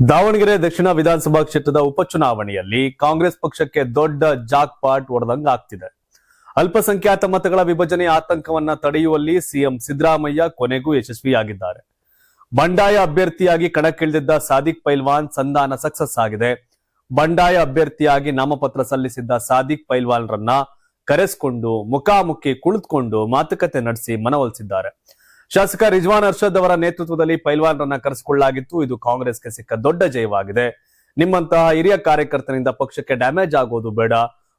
ದಾವಣಗೆರೆ ದಕ್ಷಿಣ ವಿಧಾನಸಭಾ ಕ್ಷೇತ್ರದ ಉಪಚುನಾವಣೆಯಲ್ಲಿ ಕಾಂಗ್ರೆಸ್ ಪಕ್ಷಕ್ಕೆ ದೊಡ್ಡ ಜಾಕ್ ಪಾಟ್ ಹೊಡೆದಂಗ ಆಗ್ತಿದೆ. ಅಲ್ಪಸಂಖ್ಯಾತ ಮತಗಳ ವಿಭಜನೆ ಆತಂಕವನ್ನ ತಡೆಯುವಲ್ಲಿ ಸಿಎಂ ಸಿದ್ದರಾಮಯ್ಯ ಕೊನೆಗೂ ಯಶಸ್ವಿಯಾಗಿದ್ದಾರೆ. ಬಂಡಾಯ ಅಭ್ಯರ್ಥಿಯಾಗಿ ಕಣಕ್ಕಿಳಿದಿದ್ದ ಸಾದಿಕ್ ಪೈಲ್ವಾನ್ ಸಂಧಾನ ಸಕ್ಸಸ್ ಆಗಿದೆ. ಬಂಡಾಯ ಅಭ್ಯರ್ಥಿಯಾಗಿ ನಾಮಪತ್ರ ಸಲ್ಲಿಸಿದ್ದ ಸಾದಿಕ್ ಪೈಲ್ವಾನ್ರನ್ನ ಕರೆಸಿಕೊಂಡು ಮುಖಾಮುಖಿ ಕುಳಿತುಕೊಂಡು ಮಾತುಕತೆ ನಡೆಸಿ ಮನವೊಲಿಸಿದ್ದಾರೆ. ಶಾಸಕ ರಿಜ್ವಾನ್ ಅರ್ಷದ್ ಅವರ ನೇತೃತ್ವದಲ್ಲಿ ಪೈಲ್ವಾನ್ರನ್ನ ಕರೆಸಿಕೊಳ್ಳಲಾಗಿತ್ತು. ಇದು ಕಾಂಗ್ರೆಸ್ಗೆ ಸಿಕ್ಕ ದೊಡ್ಡ ಜಯವಾಗಿದೆ. ನಿಮ್ಮಂತಹ ಹಿರಿಯ ಕಾರ್ಯಕರ್ತರಿಂದ ಪಕ್ಷಕ್ಕೆ ಡ್ಯಾಮೇಜ್ ಆಗೋದು ಬೇಡ.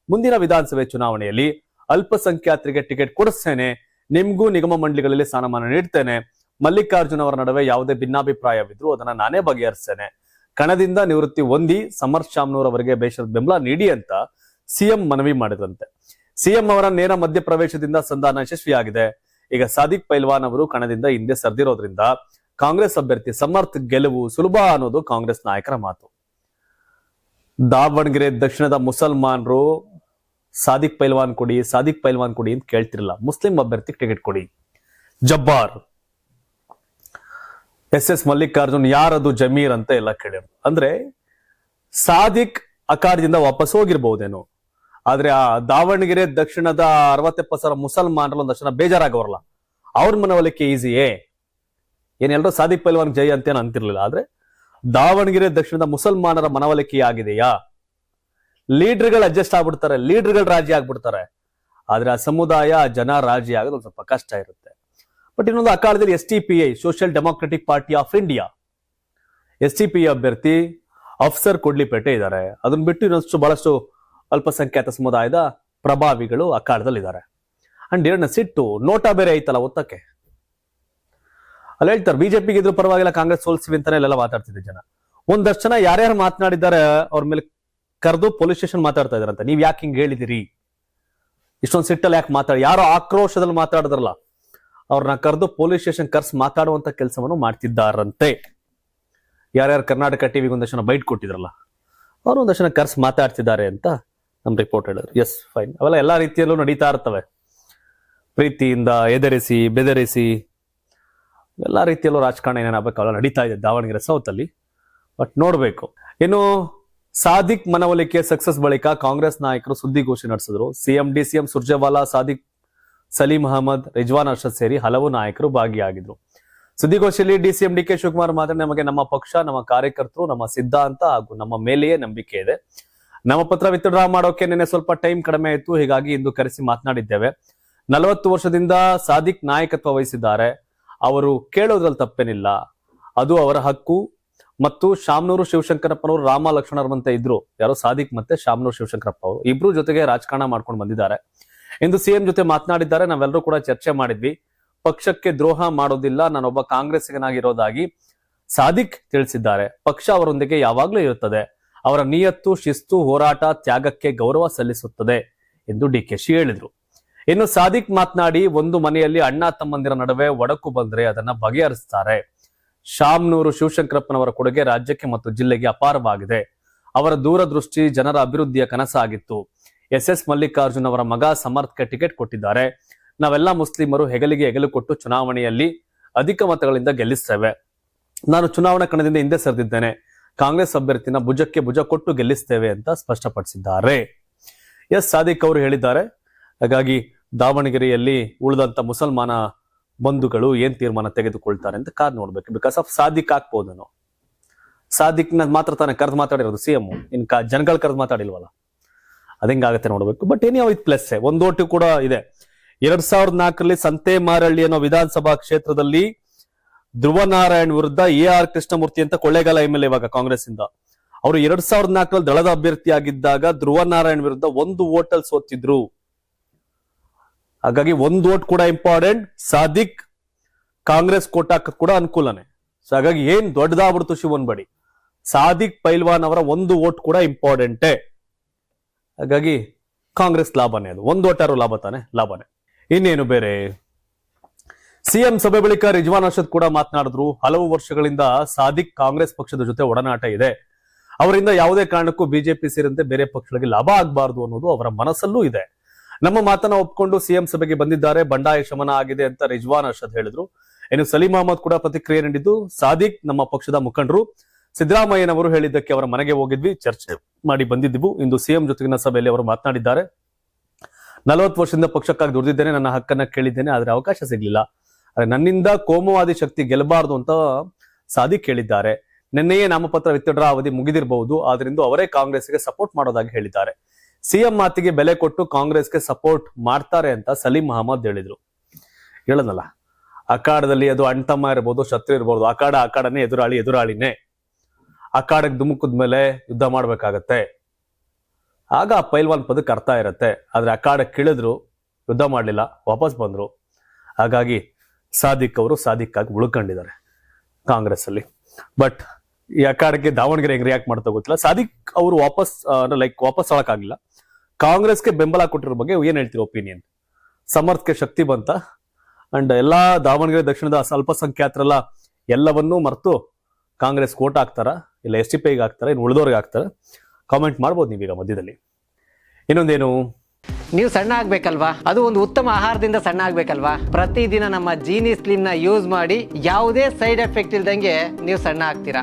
ಮುಂದಿನ ವಿಧಾನಸಭೆ ಚುನಾವಣೆಯಲ್ಲಿ ಅಲ್ಪಸಂಖ್ಯಾತರಿಗೆ ಟಿಕೆಟ್ ಕೊಡಿಸ್ತೇನೆ, ನಿಮ್ಗೂ ನಿಗಮ ಮಂಡಳಿಗಳಲ್ಲಿ ಸ್ಥಾನಮಾನ ನೀಡ್ತೇನೆ. ಮಲ್ಲಿಕಾರ್ಜುನ್ ಅವರ ನಡುವೆ ಯಾವುದೇ ಭಿನ್ನಾಭಿಪ್ರಾಯವಿದ್ರು ಅದನ್ನ ನಾನೇ ಬಗೆಹರಿಸ್ತೇನೆ. ಕಣದಿಂದ ನಿವೃತ್ತಿ ಹೊಂದಿ ಸಮರ್ಥ್ ಶಾಮ್ನೂರ್ ಅವರಿಗೆ ಬೇಷರತ್ ಬೆಂಬಲ ನೀಡಿ ಅಂತ ಸಿಎಂ ಮನವಿ ಮಾಡಿದಂತೆ. ಸಿಎಂ ಅವರ ನೇರ ಮಧ್ಯಪ್ರವೇಶದಿಂದ ಸಂಧಾನ ಯಶಸ್ವಿಯಾಗಿದೆ. ಈಗ ಸಾದಿಕ್ ಪೈಲ್ವಾನ್ ಅವರು ಕಣದಿಂದ ಹಿಂದೆ ಸರಿದಿರೋದ್ರಿಂದ ಕಾಂಗ್ರೆಸ್ ಅಭ್ಯರ್ಥಿ ಸಮರ್ಥ್ ಗೆಲುವು ಸುಲಭ ಅನ್ನೋದು ಕಾಂಗ್ರೆಸ್ ನಾಯಕರ ಮಾತು. ದಾವಣಗೆರೆ ದಕ್ಷಿಣದ ಮುಸಲ್ಮಾನರು ಸಾದಿಕ್ ಪೈಲ್ವಾನ್ ಕೊಡಿ ಅಂತ ಕೇಳ್ತಿರಲಿಲ್ಲ. ಮುಸ್ಲಿಂ ಅಭ್ಯರ್ಥಿ ಟಿಕೆಟ್ ಕೊಡಿ. ಜಬ್ಬಾರ್, ಎಸ್ ಮಲ್ಲಿಕಾರ್ಜುನ್, ಯಾರದು ಜಮೀರ್ ಅಂತ ಎಲ್ಲ ಕೇಳಿದ್ರು. ಅಂದ್ರೆ ಸಾದಿಕ್ ಅಖಾಡದಿಂದ ವಾಪಸ್ ಹೋಗಿರ್ಬಹುದೇನೋ, ಆದ್ರೆ ಆ ದಾವಣಗೆರೆ ದಕ್ಷಿಣದ 60-70 ಮುಸಲ್ಮಾನರು ಒಂದಷ್ಟು ಜನ ಬೇಜಾರಾಗವರಲ್ಲ, ಅವ್ರ ಮನವೊಲಿಕೆ ಈಸಿಯೇ. ಏನೆಲ್ಲರೂ ಸಾದಿಕ್ ಪೈಲ್ವಾನ್ ಜೈ ಅಂತೇನು ಅಂತಿರ್ಲಿಲ್ಲ. ಆದ್ರೆ ದಾವಣಗೆರೆ ದಕ್ಷಿಣದ ಮುಸಲ್ಮಾನರ ಮನವೊಲಿಕೆ ಆಗಿದೆಯಾ? ಲೀಡರ್ಗಳು ಅಡ್ಜಸ್ಟ್ ಆಗ್ಬಿಡ್ತಾರೆ, ಲೀಡರ್ಗಳು ರಾಜಿ ಆಗ್ಬಿಡ್ತಾರೆ. ಆದ್ರೆ ಆ ಸಮುದಾಯ ಜನ ರಾಜಿ ಆಗೋದು ಒಂದು ಸ್ವಲ್ಪ ಕಷ್ಟ ಇರುತ್ತೆ. ಬಟ್ ಇನ್ನೊಂದು ಅಖಾಡದಲ್ಲಿ SDPI, social democratic party of India, SDPI ಅಭ್ಯರ್ಥಿ ಅಫ್ಸರ್ ಕೊಡ್ಲಿಪೇಟೆ ಇದ್ದಾರೆ. ಅದನ್ನ ಬಿಟ್ಟು ಇನ್ನೊಂದು ಬಹಳಷ್ಟು ಅಲ್ಪಸಂಖ್ಯಾತ ಸಮುದಾಯದ ಪ್ರಭಾವಿಗಳು ಅಖಾಡದಲ್ಲಿದ್ದಾರೆ. ಅಂಡ್ ಎರಡನೇ ಸಿಟ್ಟು ನೋಟಾ ಬೇರೆ ಐತಲ್ಲ ಒತ್ತಕ್ಕೆ. ಅಲ್ಲಿ ಹೇಳ್ತಾರೆ ಬಿಜೆಪಿಗೆ ಇದ್ರ ಪರವಾಗಿಲ್ಲ, ಕಾಂಗ್ರೆಸ್ ಸೋಲ್ಸಿವಿ ಅಂತಾನೆ ಎಲ್ಲ ಮಾತಾಡ್ತಿದ್ದೆ ಜನ. ಒಂದಷ್ಟು ಜನ ಯಾರ್ಯಾರು ಮಾತನಾಡಿದ್ದಾರೆ ಅವ್ರ ಮೇಲೆ ಕರೆದು ಪೊಲೀಸ್ ಸ್ಟೇಷನ್ ಮಾತಾಡ್ತಾ ಇದಾರಂತ. ನೀವ್ ಯಾಕೆ ಹಿಂಗ್ ಹೇಳಿದಿರಿ, ಇಷ್ಟೊಂದು ಸಿಟ್ಟಲ್ಲಿ ಯಾಕೆ ಮಾತಾಡಿ, ಯಾರೋ ಆಕ್ರೋಶದಲ್ಲಿ ಮಾತಾಡಿದ್ರಲ್ಲ ಅವ್ರನ್ನ ಕರೆದು ಪೊಲೀಸ್ ಸ್ಟೇಷನ್ ಕರ್ಸ್ ಮಾತಾಡುವಂತ ಕೆಲಸವನ್ನು ಮಾಡ್ತಿದ್ದಾರಂತೆ. ಯಾರ್ಯಾರು ಕರ್ನಾಟಕ ಟಿವಿಗೆ ಒಂದಷ್ಟು ಜನ ಬೈಟ್ ಕೊಟ್ಟಿದ್ರಲ್ಲ ಅವ್ರು ಒಂದಷ್ಟು ಜನ ಕರ್ಸ್ ಮಾತಾಡ್ತಿದ್ದಾರೆ ಅಂತ ನಮ್ ರಿಪೋರ್ಟ್ ಹೇಳಿದ್ರು. ಎಸ್, ಫೈನ್, ಅವೆಲ್ಲ ಎಲ್ಲಾ ರೀತಿಯಲ್ಲೂ ನಡೀತಾ ಇರ್ತವೆ. ಪ್ರೀತಿಯಿಂದ ಎದರಿಸಿ ಬೆದರಿಸಿ ಎಲ್ಲಾ ರೀತಿಯಲ್ಲೂ ರಾಜಕಾರಣ ಏನೇನಾಗಬೇಕು ಅವೆಲ್ಲ ನಡೀತಾ ಇದೆ ದಾವಣಗೆರೆ ಸೌತ್ ಅಲ್ಲಿ. ಬಟ್ ನೋಡ್ಬೇಕು. ಇನ್ನು ಸಾದಿಕ್ ಮನವೊಲಿಕೆ ಸಕ್ಸಸ್ ಬಳಿಕ ಕಾಂಗ್ರೆಸ್ ನಾಯಕರು ಸುದ್ದಿಗೋಷ್ಠಿ ನಡೆಸಿದ್ರು. ಸಿಎಂ DCM ಸುರ್ಜೇವಾಲಾ, ಸಾದಿಕ್, ಸಲೀಂ ಅಹಮದ್, ರಿಜ್ವಾನ್ ಅರ್ಷದ್ ಸೇರಿ ಹಲವು ನಾಯಕರು ಭಾಗಿಯಾಗಿದ್ರು. ಸುದ್ದಿಗೋಷ್ಠಿಯಲ್ಲಿ DCM DK ಶಿವಕುಮಾರ್ ಮಾತ್ರ ನಮಗೆ ನಮ್ಮ ಪಕ್ಷ, ನಮ್ಮ ಕಾರ್ಯಕರ್ತರು, ನಮ್ಮ ಸಿದ್ಧಾಂತ ಹಾಗೂ ನಮ್ಮ ಮೇಲೆಯೇ ನಂಬಿಕೆ ಇದೆ. ನಮ್ಮ ಪತ್ರ ವಿತ್ಡ್ರಾ ಮಾಡೋಕೆ ನಿನ್ನೆ ಸ್ವಲ್ಪ ಟೈಮ್ ಕಡಿಮೆ ಇತ್ತು, ಹೀಗಾಗಿ ಇಂದು ಕರೆಸಿ ಮಾತನಾಡಿದ್ದೇವೆ. 40 ವರ್ಷದಿಂದ ಸಾದಿಕ್ ನಾಯಕತ್ವ ವಹಿಸಿದ್ದಾರೆ. ಅವರು ಕೇಳೋದ್ರಲ್ಲಿ ತಪ್ಪೇನಿಲ್ಲ, ಅದು ಅವರ ಹಕ್ಕು. ಮತ್ತು ಶಾಮ್ನೂರು ಶಿವಶಂಕರಪ್ಪನವರು ರಾಮ ಲಕ್ಷ್ಮಣರಂತೆ ಇದ್ರು. ಯಾರೋ ಸಾದಿಕ್ ಮತ್ತೆ ಶಾಮ್ನೂರು ಶಿವಶಂಕರಪ್ಪ ಅವರು ಇಬ್ರು ಜೊತೆಗೆ ರಾಜಕಾರಣ ಮಾಡ್ಕೊಂಡು ಬಂದಿದ್ದಾರೆ. ಇಂದು ಸಿಎಂ ಜೊತೆ ಮಾತನಾಡಿದ್ದಾರೆ. ನಾವೆಲ್ಲರೂ ಕೂಡ ಚರ್ಚೆ ಮಾಡಿದ್ವಿ. ಪಕ್ಷಕ್ಕೆ ದ್ರೋಹ ಮಾಡೋದಿಲ್ಲ, ನಾನೊಬ್ಬ ಕಾಂಗ್ರೆಸ್ಸಿಗನಾಗಿರೋದಾಗಿ ಸಾದಿಕ್ ತಿಳಿಸಿದ್ದಾರೆ. ಪಕ್ಷ ಅವರೊಂದಿಗೆ ಯಾವಾಗ್ಲೂ ಇರುತ್ತದೆ. ಅವರ ನಿಯತ್ತು, ಶಿಸ್ತು, ಹೋರಾಟ, ತ್ಯಾಗಕ್ಕೆ ಗೌರವ ಸಲ್ಲಿಸುತ್ತದೆ ಎಂದು DKಶಿ ಹೇಳಿದ್ರು. ಇನ್ನು ಸಾದಿಕ್ ಮಾತನಾಡಿ, ಒಂದು ಮನೆಯಲ್ಲಿ ಅಣ್ಣ ತಮ್ಮಂದಿರ ನಡುವೆ ಒಡಕು ಬಂದ್ರೆ ಅದನ್ನ ಬಗೆಹರಿಸ್ತಾರೆ. ಶಾಮ್ನೂರು ಶಿವಶಂಕರಪ್ಪನವರ ಕೊಡುಗೆ ರಾಜ್ಯಕ್ಕೆ ಮತ್ತು ಜಿಲ್ಲೆಗೆ ಅಪಾರವಾಗಿದೆ. ಅವರ ದೂರದೃಷ್ಟಿ ಜನರ ಅಭಿವೃದ್ಧಿಯ ಕನಸಾಗಿತ್ತು. SS ಮಲ್ಲಿಕಾರ್ಜುನ್ ಅವರ ಮಗ ಸಮರ್ಥ್ಗೆ ಟಿಕೆಟ್ ಕೊಟ್ಟಿದ್ದಾರೆ. ನಾವೆಲ್ಲ ಮುಸ್ಲಿಮರು ಹೆಗಲಿಗೆ ಹೆಗಲು ಕೊಟ್ಟು ಚುನಾವಣೆಯಲ್ಲಿ ಅಧಿಕ ಮತಗಳಿಂದ ಗೆಲ್ಲಿಸ್ತೇವೆ. ನಾನು ಚುನಾವಣಾ ಕಣದಿಂದ ಹಿಂದೆ ಸರಿದಿದ್ದೇನೆ. ಕಾಂಗ್ರೆಸ್ ಅಭ್ಯರ್ಥಿನ ಭುಜಕ್ಕೆ ಭುಜ ಕೊಟ್ಟು ಗೆಲ್ಲಿಸ್ತೇವೆ ಅಂತ ಸ್ಪಷ್ಟಪಡಿಸಿದ್ದಾರೆ. ಸಾದಿಕ್ ಅವರು ಹೇಳಿದ್ದಾರೆ. ಹಾಗಾಗಿ ದಾವಣಗೆರೆಯಲ್ಲಿ ಉಳಿದಂತ ಮುಸಲ್ಮಾನ ಬಂಧುಗಳು ಏನ್ ತೀರ್ಮಾನ ತೆಗೆದುಕೊಳ್ತಾರೆ ಅಂತ ಕಾದ್ ನೋಡ್ಬೇಕು. ಬಿಕಾಸ್ ಆಫ್ ಸಾದಿಕ್ ಆಗ್ಬೋದೇನೋ. ಸಾದಿಕ್ನ ಮಾತ್ರ ತಾನೇ ಕರೆದು ಮಾತಾಡಿರೋದು ಸಿಎಂ, ಇನ್ ಜನಗಳು ಕರೆದು ಮಾತಾಡಿಲ್ವಲ್ಲ, ಅದಂಗಾಗತ್ತೆ ನೋಡ್ಬೇಕು. ಬಟ್ ಏನೇ ವಿತ್ ಪ್ಲಸ್ ಒಂದು ಓಟು ಕೂಡ ಇದೆ. 2004ರಲ್ಲಿ ಸಂತೆಮಾರಳ್ಳಿ ಅನ್ನೋ ವಿಧಾನಸಭಾ ಕ್ಷೇತ್ರದಲ್ಲಿ ಧ್ರುವ ನಾರಾಯಣ್ ವಿರುದ್ಧ AR ಕೃಷ್ಣಮೂರ್ತಿ ಅಂತ ಕೊಳ್ಳೇಗಾಲ MLA ಇವಾಗ ಕಾಂಗ್ರೆಸ್ ಇಂದ, ಅವರು 2004ರಲ್ಲಿ ದಳದ ಅಭ್ಯರ್ಥಿ ಆಗಿದ್ದಾಗ ಧ್ರುವ ನಾರಾಯಣ್ ವಿರುದ್ಧ 1 ವೋಟಲ್ಲಿ ಸೋತಿದ್ರು. ಹಾಗಾಗಿ 1 ವೋಟ್ ಕೂಡ ಇಂಪಾರ್ಟೆಂಟ್. ಸಾದಿಕ್ ಕಾಂಗ್ರೆಸ್ ಕೋಟಾಕ್ ಕೂಡ ಅನುಕೂಲನೇ. ಸೊ ಹಾಗಾಗಿ ಏನ್ ದೊಡ್ಡದಾಗ್ಬಿಡ್ತು ಶಿವನ್ ಬಡಿ. ಸಾದಿಕ್ ಪೈಲ್ವಾನ್ ಅವರ 1 ವೋಟ್ ಕೂಡ ಇಂಪಾರ್ಟೆಂಟೇ. ಹಾಗಾಗಿ ಕಾಂಗ್ರೆಸ್ ಲಾಭನೇ, ಅದು 1 ವೋಟಾರು ಲಾಭ ತಾನೆ, ಲಾಭನೇ. ಇನ್ನೇನು ಬೇರೆ. ಸಿಎಂ ಸಭೆ ಬಳಿಕ ರಿಜ್ವಾನ್ ಅರ್ಷದ್ ಕೂಡ ಮಾತನಾಡಿದ್ರು. ಹಲವು ವರ್ಷಗಳಿಂದ ಸಾದಿಕ್ ಕಾಂಗ್ರೆಸ್ ಪಕ್ಷದ ಜೊತೆ ಒಡನಾಟ ಇದೆ. ಅವರಿಂದ ಯಾವುದೇ ಕಾರಣಕ್ಕೂ ಬಿಜೆಪಿ ಸೇರಿದಂತೆ ಬೇರೆ ಪಕ್ಷಗಳಿಗೆ ಲಾಭ ಆಗಬಾರದು ಅನ್ನೋದು ಅವರ ಮನಸ್ಸಲ್ಲೂ ಇದೆ. ನಮ್ಮ ಮಾತನ್ನ ಒಪ್ಪಿಕೊಂಡು ಸಿಎಂ ಸಭೆಗೆ ಬಂದಿದ್ದಾರೆ. ಬಂಡಾಯ ಶಮನ ಆಗಿದೆ ಅಂತ ರಿಜ್ವಾನ್ ಅರ್ಷದ್ ಹೇಳಿದ್ರು. ಇನ್ನು ಸಲೀಂ ಅಹಮದ್ ಕೂಡ ಪ್ರತಿಕ್ರಿಯೆ ನೀಡಿದ್ದು, ಸಾದಿಕ್ ನಮ್ಮ ಪಕ್ಷದ ಮುಖಂಡರು, ಸಿದ್ದರಾಮಯ್ಯನವರು ಹೇಳಿದ್ದಕ್ಕೆ ಅವರ ಮನೆಗೆ ಹೋಗಿದ್ವಿ, ಚರ್ಚೆ ಮಾಡಿ ಬಂದಿದ್ವು. ಇಂದು ಸಿಎಂ ಜೊತೆಗಿನ ಸಭೆಯಲ್ಲಿ ಅವರು ಮಾತನಾಡಿದ್ದಾರೆ. 40 ವರ್ಷದಿಂದ ಪಕ್ಷಕ್ಕಾಗಿ ದುಡಿದಿದ್ದೇನೆ, ನನ್ನ ಹಕ್ಕನ್ನ ಕೇಳಿದ್ದೇನೆ, ಆದ್ರೆ ಅವಕಾಶ ಸಿಗ್ಲಿಲ್ಲ. ಆದ್ರೆ ನನ್ನಿಂದ ಕೋಮುವಾದಿ ಶಕ್ತಿ ಗೆಲ್ಲಬಾರದು ಅಂತ ಸಾದಿಕ್ ಹೇಳಿದ್ದಾರೆ. ನಿನ್ನೆಯೇ ನಾಮಪತ್ರ ವಿತ್ಡ್ರಾ ಅವಧಿ ಮುಗಿದಿರಬಹುದು, ಆದ್ರಿಂದ ಅವರೇ ಕಾಂಗ್ರೆಸ್ಗೆ ಸಪೋರ್ಟ್ ಮಾಡೋದಾಗಿ ಹೇಳಿದ್ದಾರೆ. ಸಿಎಂ ಮಾತಿಗೆ ಬೆಲೆ ಕೊಟ್ಟು ಕಾಂಗ್ರೆಸ್ಗೆ ಸಪೋರ್ಟ್ ಮಾಡ್ತಾರೆ ಅಂತ ಸಲೀಂ ಅಹಮದ್ ಹೇಳಿದ್ರು. ಹೇಳದಲ್ಲ, ಅಖಾಡದಲ್ಲಿ ಅದು ಅಣ್ತಮ್ಮ ಇರ್ಬೋದು, ಶತ್ರು ಇರ್ಬೋದು, ಅಖಾಡನೇ, ಎದುರಾಳಿನೇ. ಅಖಾಡಕ್ಕೆ ಧುಮುಕದ ಮೇಲೆ ಯುದ್ಧ ಮಾಡ್ಬೇಕಾಗತ್ತೆ, ಆಗ ಆ ಪೈಲ್ವಾನ್ ಪದಕ್ಕೆ ಅರ್ಥ ಇರತ್ತೆ. ಆದ್ರೆ ಅಖಾಡಕ್ಕೆ ಇಳಿದ್ರು, ಯುದ್ಧ ಮಾಡ್ಲಿಲ್ಲ, ವಾಪಸ್ ಬಂದ್ರು. ಹಾಗಾಗಿ ಸಾದಿಕ್ ಅವರು ಸಾದಿಕ್ ಆಗಿ ಉಳ್ಕೊಂಡಿದ್ದಾರೆ ಕಾಂಗ್ರೆಸ್ ಅಲ್ಲಿ. ಬಟ್ ಈ ಅಖಾಡಕ್ಕೆ ದಾವಣಗೆರೆ ಹೆಂಗ್ ರಿಯಾಕ್ಟ್ ಮಾಡ್ತಾ ಗೊತ್ತಿಲ್ಲ. ಸಾದಿಕ್ ಅವರು ವಾಪಸ್ ಆಗಕ್ಕಾಗಿಲ್ಲ. ಕಾಂಗ್ರೆಸ್ಗೆ ಬೆಂಬಲ ಕೊಟ್ಟಿರೋ ಬಗ್ಗೆ ಏನ್ ಹೇಳ್ತೀರಿ ಒಪಿನಿಯನ್? ಸಮರ್ಥಕ್ಕೆ ಶಕ್ತಿ ಬಂತ? ಅಂಡ್ ಎಲ್ಲಾ ದಾವಣಗೆರೆ ದಕ್ಷಿಣದ ಅಲ್ಪಸಂಖ್ಯಾತರೆಲ್ಲ ಎಲ್ಲವನ್ನೂ ಮರೆತು ಕಾಂಗ್ರೆಸ್ ಕೋಟ್ ಹಾಕ್ತಾರ, ಇಲ್ಲ STPಗೆ ಹಾಕ್ತಾರ, ಇನ್ನು ಉಳಿದವ್ರಿಗೆ ಹಾಕ್ತಾರ? ಕಾಮೆಂಟ್ ಮಾಡ್ಬೋದು ನೀವೀಗ ಮಧ್ಯದಲ್ಲಿ. ಇನ್ನೊಂದೇನು, ನೀವು ಸಣ್ಣ ಆಗ್ಬೇಕಲ್ವಾ? ಅದು ಒಂದು ಉತ್ತಮ ಆಹಾರದಿಂದ ಸಣ್ಣ ಆಗ್ಬೇಕಲ್ವಾ? ಪ್ರತಿದಿನ ನಮ್ಮ ಜೀನಿ ಸ್ಲಿಮ್ ನ ಯೂಸ್ ಮಾಡಿ ಯಾವುದೇ ಸೈಡ್ ಎಫೆಕ್ಟ್ ಇಲ್ದಂಗೆ ನೀವು ಸಣ್ಣ ಆಗ್ತೀರಾ.